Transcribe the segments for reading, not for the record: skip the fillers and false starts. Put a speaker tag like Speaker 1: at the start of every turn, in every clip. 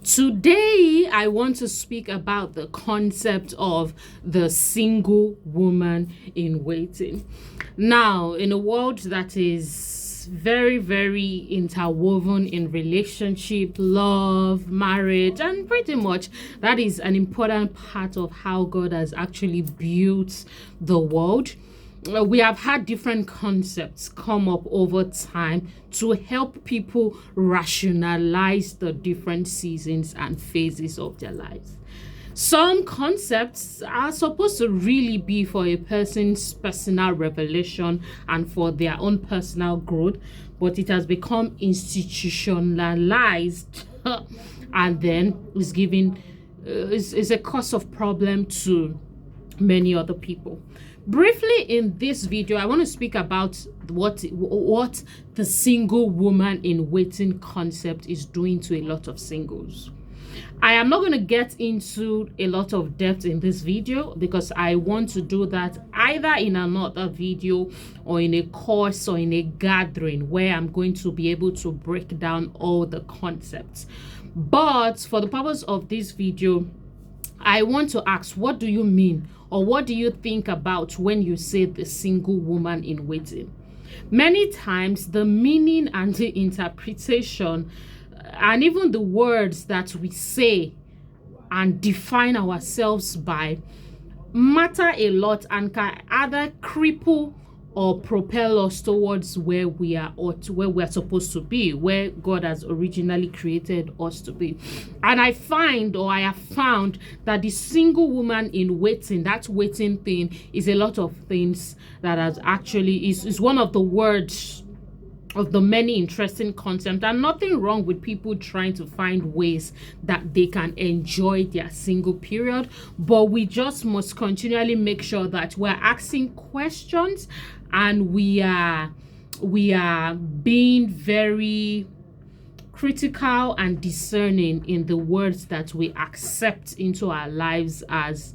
Speaker 1: Today, I want to speak about the concept of the single woman in waiting. Now, in a world that is very, very interwoven in relationship, love, marriage, and pretty much that is an important part of how God has actually built the world. We have had different concepts come up over time to help people rationalize the different seasons and phases of their lives. Some concepts are supposed to really be for a person's personal revelation and for their own personal growth, but it has become institutionalized and then is a cause of problem to many other people. Briefly, in this video, I want to speak about what the single woman in waiting concept is doing to a lot of singles. I am not going to get into a lot of depth in this video because I want to do that either in another video or in a course or in a gathering where I'm going to be able to break down all the concepts. But for the purpose of this video, I want to ask, what do you mean, or what do you think about when you say the single woman in waiting? Many times the meaning and the interpretation and even the words that we say and define ourselves by matter a lot and can either cripple or propel us towards where we are or to where we are supposed to be, where God has originally created us to be. And I have found that the single woman in waiting, that waiting thing is a lot of things that has actually is one of the words of the many interesting concepts, and nothing wrong with people trying to find ways that they can enjoy their single period, but we just must continually make sure that we're asking questions and we are being very critical and discerning in the words that we accept into our lives as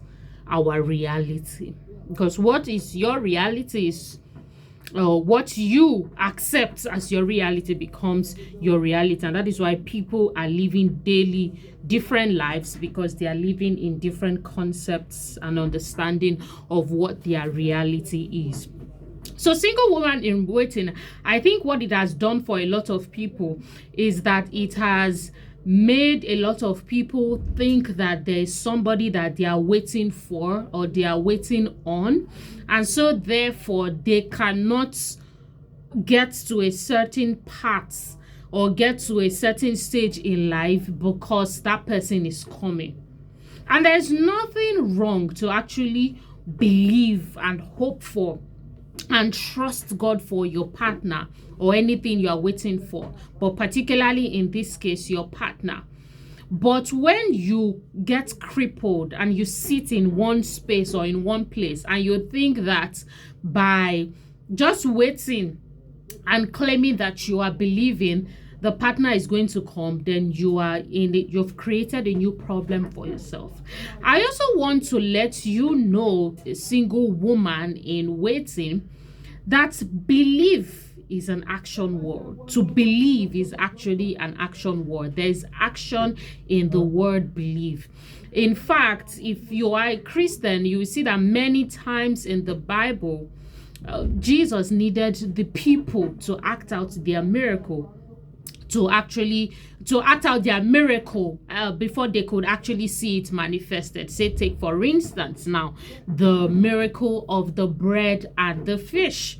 Speaker 1: our reality. Because what is your reality is what you accept as your reality becomes your reality, and that is why people are living daily different lives, because they are living in different concepts and understanding of what their reality is. So single woman in waiting, I think what it has done for a lot of people is that it has made a lot of people think that there's somebody that they are waiting for or they are waiting on, and so therefore they cannot get to a certain path or get to a certain stage in life because that person is coming. And there's nothing wrong to actually believe and hope for and trust God for your partner or anything you are waiting for, but particularly in this case, your partner. But when you get crippled and you sit in one space or in one place and you think that by just waiting and claiming that you are believing the partner is going to come, then you've created a new problem for yourself. I also want to let you know, a single woman in waiting, that belief is an action word. To believe is actually an action word. There is action in the word believe. In fact, if you are a Christian, you will see that many times in the Bible, Jesus needed the people to act out their miracle, to act out their miracle before they could actually see it manifested. Say, take for instance now the miracle of the bread and the fish.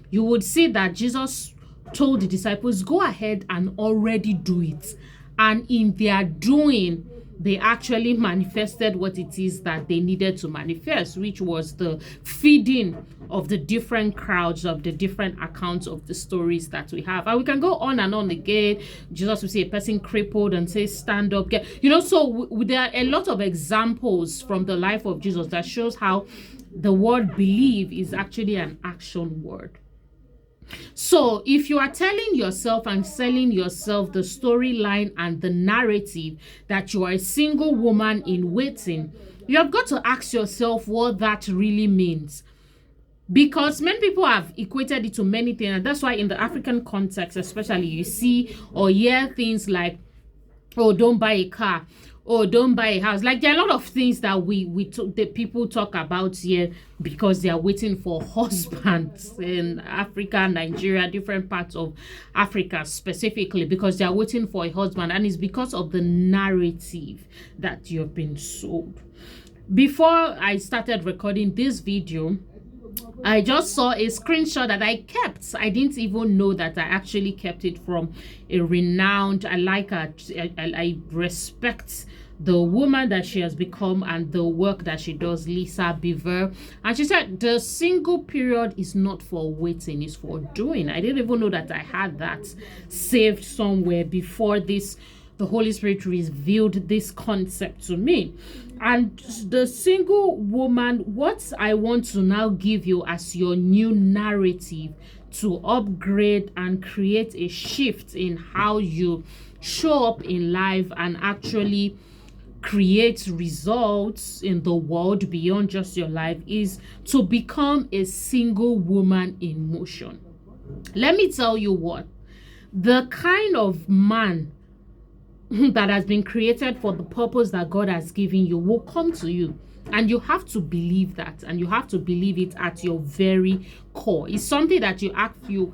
Speaker 1: You would see that Jesus told the disciples, go ahead and already do it, and in their doing they actually manifested what it is that they needed to manifest, which was the feeding of the different crowds of the different accounts of the stories that we have. And we can go on and on again. Jesus will see a person crippled and say, stand up. So there are a lot of examples from the life of Jesus that shows how the word believe is actually an action word. So if you are telling yourself and selling yourself the storyline and the narrative that you are a single woman in waiting, you have got to ask yourself what that really means. Because many people have equated it to many things, and that's why in the African context especially, you see or hear things like Oh, don't buy a car. Oh, don't buy a house. Like, there are a lot of things that the people talk about here because they are waiting for husbands in Africa, Nigeria, different parts of Africa specifically, because they are waiting for a husband, and it's because of the narrative that you've been sold. Before I started recording this video, I just saw a screenshot that I kept. I didn't even know that I actually kept it from a renowned, I like her, I respect the woman that she has become and the work that she does, Lisa Beaver. And she said the single period is not for waiting, it's for doing. I didn't even know that I had that saved somewhere before this. The Holy Spirit revealed this concept to me. And the single woman, what I want to now give you as your new narrative to upgrade and create a shift in how you show up in life and actually create results in the world beyond just your life, is to become a single woman in motion. Let me tell you what, the kind of man that has been created for the purpose that God has given you will come to you, and you have to believe that, and you have to believe it at your very core. It's something that you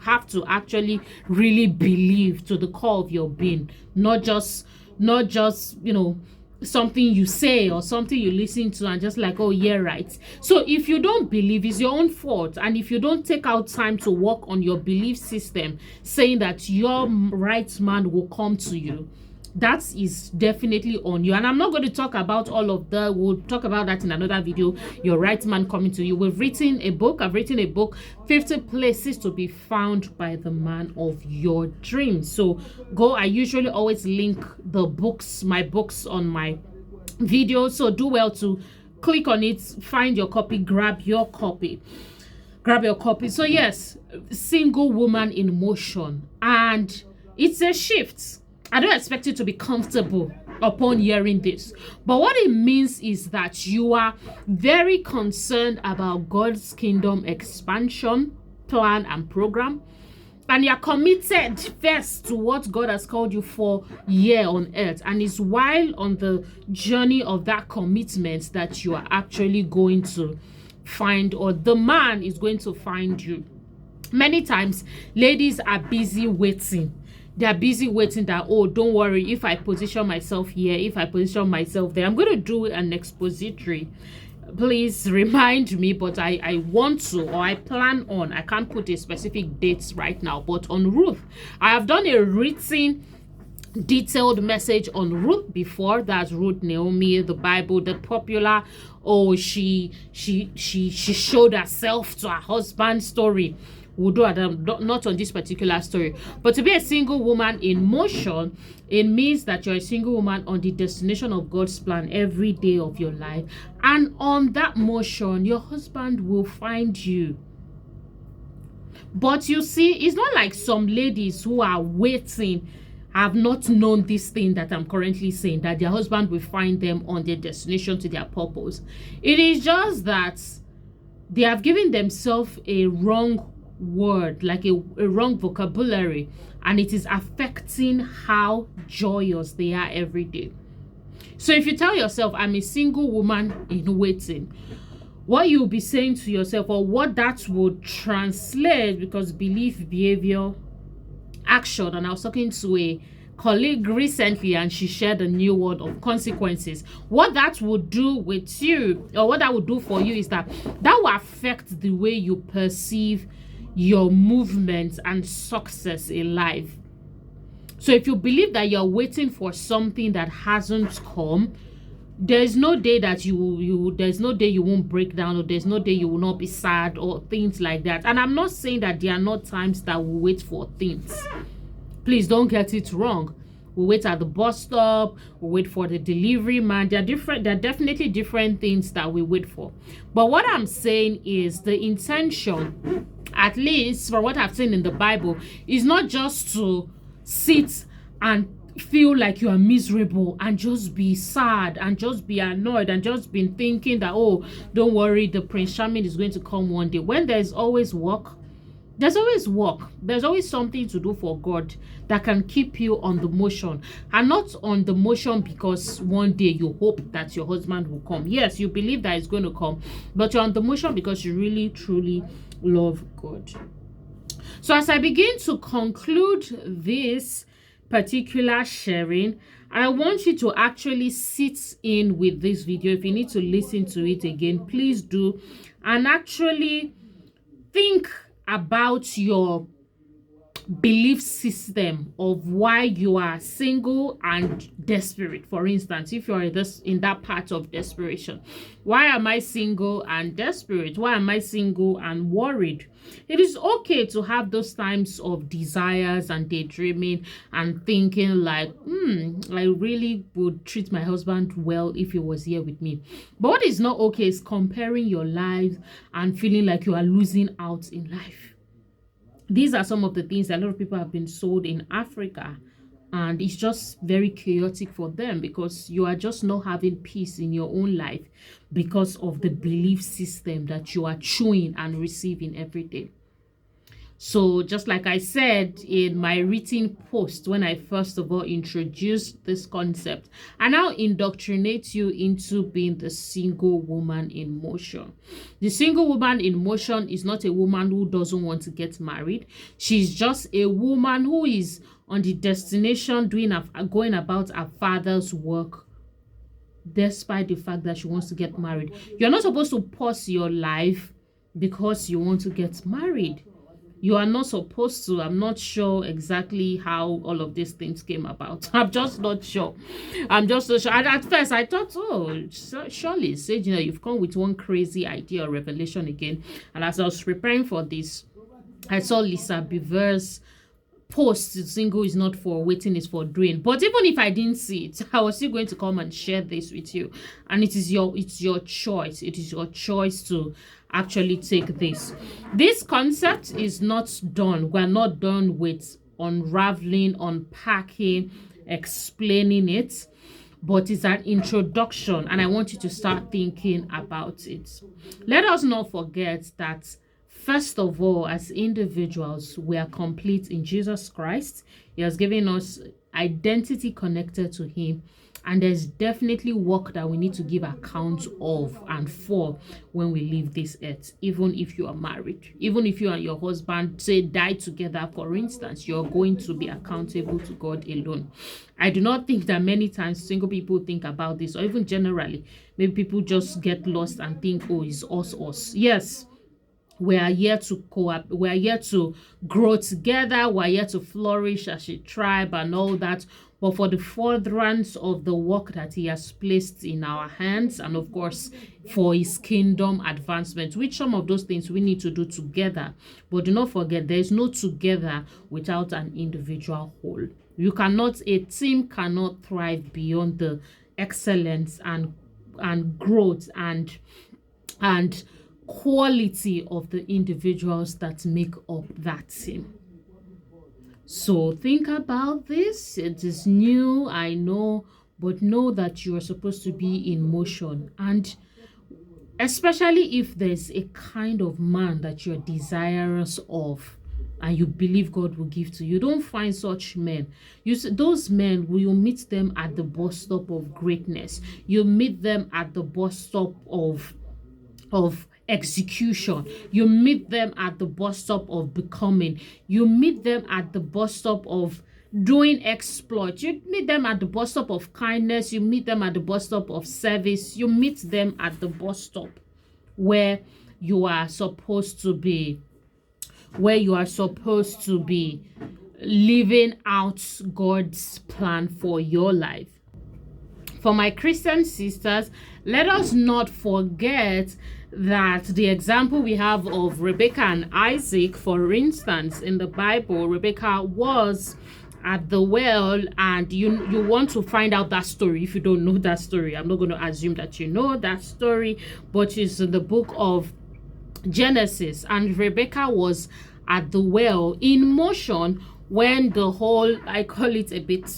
Speaker 1: have to actually really believe to the core of your being, not just something you say or something you listen to and just like, oh yeah, right. So if you don't believe, it's your own fault. And if you don't take out time to work on your belief system, saying that your right man will come to you, that is definitely on you. And I'm not going to talk about all of that. We'll talk about that in another video. Your right man coming to you. I've written a book, 50 places to be found by the man of your dreams. So go. I usually always link the books, my books, on my videos, so do well to click on it, find your copy, grab your copy. So yes, single woman in motion, and it's a shift. I don't expect you to be comfortable upon hearing this, but what it means is that you are very concerned about God's kingdom expansion plan and program, and you're committed first to what God has called you for here on earth. And it's while on the journey of that commitment that you are actually going to find, or the man is going to find you. Many times ladies are busy waiting. They're busy waiting that, oh, don't worry, if I position myself here, if I position myself there, I'm going to do an expository. Please remind me, but I want to, or I plan on, I can't put a specific date right now, but on Ruth. I have done a written detailed message on Ruth before. That's Ruth, Naomi, the Bible, the popular, oh, she showed herself to her husband story. We'll do not on this particular story. But to be a single woman in motion, it means that you're a single woman on the destination of God's plan every day of your life. And on that motion, your husband will find you. But you see, it's not like some ladies who are waiting have not known this thing that I'm currently saying, that their husband will find them on their destination to their purpose. It is just that they have given themselves a wrong word, like a wrong vocabulary, and it is affecting how joyous they are every day. So if you tell yourself, I'm a single woman in waiting, what you'll be saying to yourself, or what that would translate, because belief, behavior, action, and I was talking to a colleague recently and she shared a new word of consequences. What that would do with you, or what that would do for you, is that will affect the way you perceive your movement and success in life. So if you believe that you're waiting for something that hasn't come, there's no day that there's no day you won't break down, or there's no day you will not be sad, or things like that. And I'm not saying that there are not times that we wait for things. Please don't get it wrong. We wait at the bus stop, we wait for the delivery man. There are definitely different things that we wait for. But what I'm saying is the intention, at least from what I've seen in the Bible, is not just to sit and feel like you are miserable and just be sad and just be annoyed and just been thinking that, oh, don't worry, the Prince Charming is going to come one day, when there's always work, There's always work. There's always something to do for God that can keep you on the motion, and not on the motion because one day you hope that your husband will come. Yes, you believe that it's going to come, but you're on the motion because you really truly love God. So as I begin to conclude this particular sharing, I want you to actually sit in with this video. If you need to listen to it again, please do, and actually think about your belief system of why you are single and desperate. For instance, if you're in that part of desperation, why am I single and desperate? Why am I single and worried? It is okay to have those times of desires and daydreaming and thinking like, I really would treat my husband well if he was here with me. But what is not okay is comparing your life and feeling like you are losing out in life. These are some of the things that a lot of people have been sold in Africa, and it's just very chaotic for them because you are just not having peace in your own life because of the belief system that you are chewing and receiving every day. So just like I said in my written post when I first of all introduced this concept, I now indoctrinate you into being the single woman in motion. The single woman in motion is not a woman who doesn't want to get married. She's just a woman who is on the destination going about her father's work, despite the fact that she wants to get married. You're not supposed to pause your life because you want to get married. You are not supposed to. I'm not sure exactly how all of these things came about. I'm just not sure. I'm just so sure. And at first, I thought, oh, surely, SAGENEL, you've come with one crazy idea or revelation again. And as I was preparing for this, I saw Lisa Beaver's post, single is not for waiting, is for doing. But even if I didn't see it, I was still going to come and share this with you. And it's your choice. It is your choice to actually take this. This concept is not done. We're not done with unraveling, unpacking, explaining it, but it's an introduction, and I want you to start thinking about it. Let us not forget that first of all, as individuals, we are complete in Jesus Christ. He has given us identity connected to him, and there's definitely work that we need to give account of and for when we leave this earth. Even if you are married, even if you and your husband say die together, for instance, you're going to be accountable to God alone. I do not think that many times single people think about this, or even generally, maybe people just get lost and think, oh, it's us. Yes, we are here to we are here to grow together. We are here to flourish as a tribe and all that. But for the furtherance of the work that he has placed in our hands, and of course for his kingdom advancement, which some of those things we need to do together. But do not forget, there is no together without an individual whole. A team cannot thrive beyond the excellence and growth and quality of the individuals that make up that team. So think about this. It is new, I know, but know that you are supposed to be in motion. And especially if there's a kind of man that you're desirous of and you believe God will give to you, don't find such men. Those men, you meet them at the bus stop of greatness. You meet them at the bus stop of execution. You meet them at the bus stop of becoming. You meet them at the bus stop of doing exploits. You meet them at the bus stop of kindness. You meet them at the bus stop of service. You meet them at the bus stop where you are supposed to be living out God's plan for your life. For my Christian sisters, let us not forget that the example we have of Rebecca and Isaac, for instance, in the Bible, Rebecca was at the well, and you want to find out that story. If you don't know that story, I'm not going to assume that you know that story, but it's in the book of Genesis, and Rebecca was at the well in motion when the whole, I call it a bit,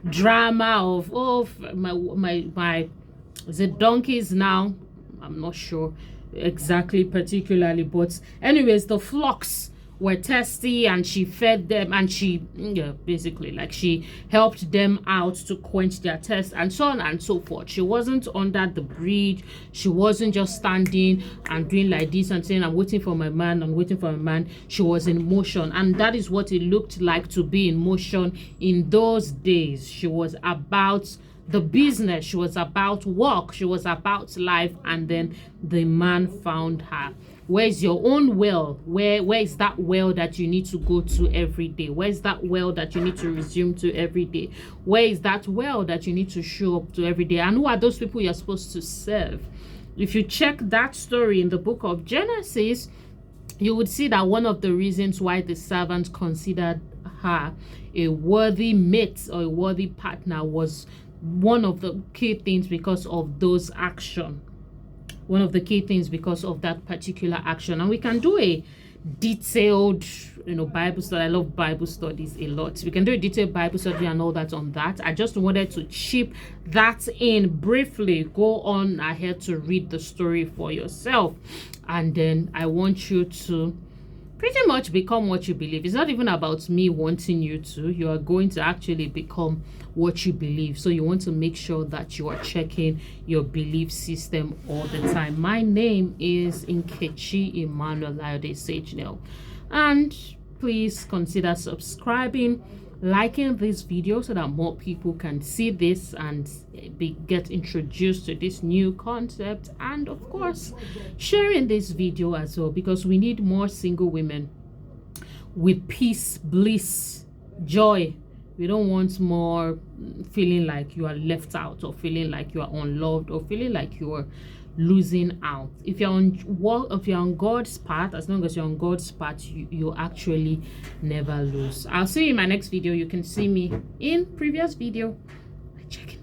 Speaker 1: drama of my is it donkeys now? I'm not sure exactly particularly, but anyways, the flocks were thirsty, and she fed them, and she, yeah, basically, like, she helped them out to quench their thirst, and so on and so forth. She wasn't under the bridge. She wasn't just standing and doing like this and saying, I'm waiting for my man, I'm waiting for my man. She was in motion, and that is what it looked like to be in motion in those days. She was about the business, she was about work, she was about life, and then the man found her. Where's your own well? Where is that well that you need to go to every day? Where's that well that you need to resume to every day? Where is that well that you need to show up to every day? And who are those people you're supposed to serve? If you check that story in the book of Genesis, you would see that one of the reasons why the servant considered her a worthy mate or a worthy partner was one of the key things because of those action. One of the key things because of that particular action. And we can do a detailed, Bible study. I love Bible studies a lot. We can do a detailed Bible study and all that on that. I just wanted to chip that in briefly. Go on ahead to read the story for yourself. And then I want you to pretty much become what you believe. It's not even about me wanting you to. You are going to actually become what you believe. So you want to make sure that you are checking your belief system all the time. My name is Nkechi Emmanuel Layode SAGENEL. And please consider subscribing, liking this video so that more people can see this and get introduced to this new concept, and of course sharing this video as well, because we need more single women with peace, bliss, joy. We don't want more feeling like you are left out, or feeling like you are unloved, or feeling like you are losing out. If you're on God's path, as long as you're on God's path, you actually never lose. I'll see you in my next video. You can see me in previous video. Check it.